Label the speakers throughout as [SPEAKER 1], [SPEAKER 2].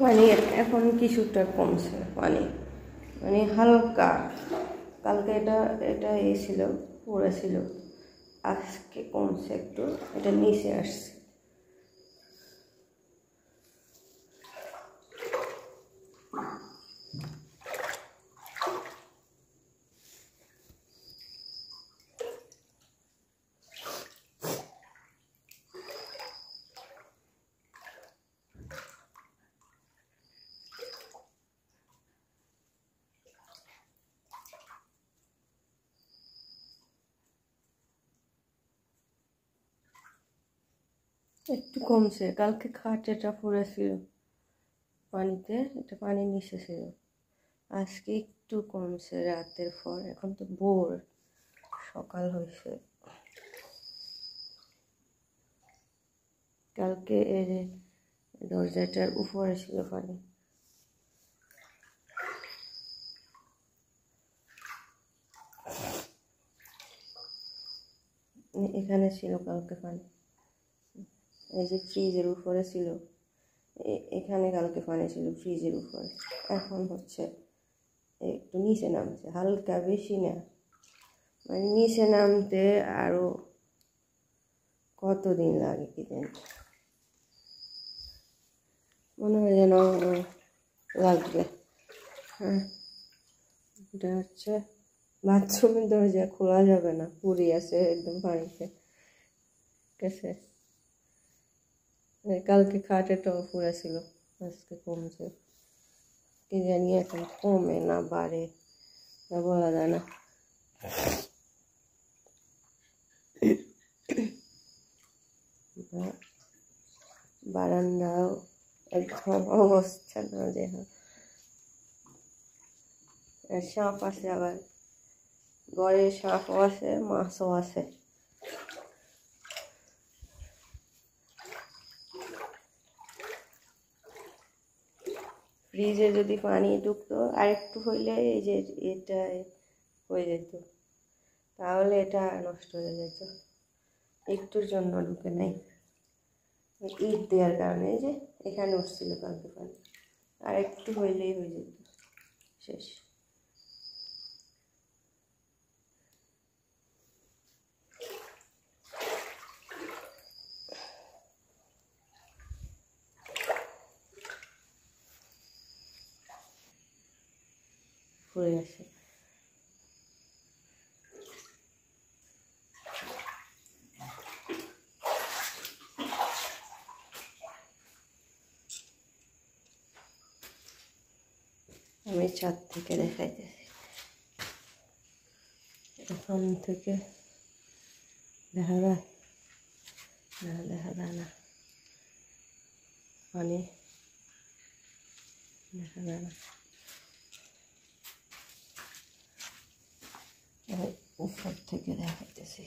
[SPEAKER 1] মানে এখন কিছুটা কমছে পানি, মানে হালকা। কালকে এটা ছিল, পুরো ছিল, আজকে কমছে একটু, এটা নিচে আসছে। একটু কমছে, কালকে খাটটা পড়েছিল পানিতে, এটা পানির নিচে ছিল, আজকে একটু কমছে রাতের পর। এখন তো ভোর, সকাল হয়েছে। কালকে এর দরজাটার উপরে ছিল পানি, এখানে ছিল কালকে পানি। এই যে ফ্রিজের উপরে ছিল, এখানে কালকে পানি ছিল ফ্রিজের উপরে। এখন হচ্ছে একটু নিচে নামছে, হালকা, বেশি না। মানে নিচে নামতে আরো কতদিন লাগে কি জানি, মনে হয় যেন লাগবে। হ্যাঁ, এটা হচ্ছে বাথরুমের দরজা, খোলা যাবে না, পুড়ে আছে একদম পানিতে। ঠিক আছে, কালকে খাটেটাও পুরা ছিল, আজকে কমছে। কি জানি এখন কমে না বাড়ে, তা বলা যায় না। বারান্দাও একদম অবস্থা না যে, সাপ আছে, আবার ঘরে সাপও আছে, মাছও আছে। ফ্রিজে যদি পানি ঢুকতো আর একটু হইলে, এই যে এটা হয়ে যেত, তাহলে এটা নষ্ট হয়ে যেত। একটুর জন্য ঢুকে নাই, ইট দেওয়ার কারণে। এই যে এখানে উঠছিল কালকে পানি, আর একটু হইলেই হয়ে যেত, শেষ। পড়ে আসে, আমি ছাদ থেকে দেখাইতেছি, এখান থেকে দেখা যায় না, দেখা যায় না, পানি দেখা যায় না। উপর থেকে দেখাইতেছি,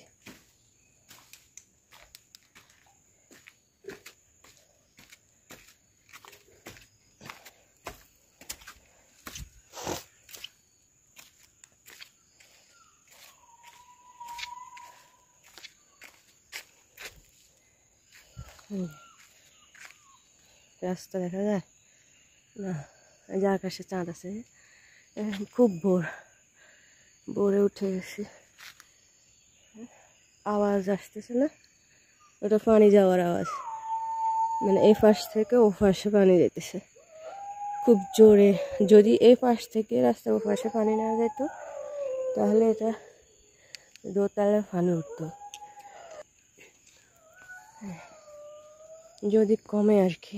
[SPEAKER 1] রাস্তা দেখা যায় না, এই যে আকাশে চাঁদ আছে। খুব ভোরে উঠে গেছি, আওয়াজ আসতেছে না, ওটা পানি যাওয়ার আওয়াজ, মানে এই পাশ থেকে ও পাশে পানি যেতেছে খুব জোরে। যদি এই পাশ থেকে রাস্তার ও পাশে পানি না যেত, তাহলে এটা দোতলায় পানি উঠতো। যদি কমে আর কি।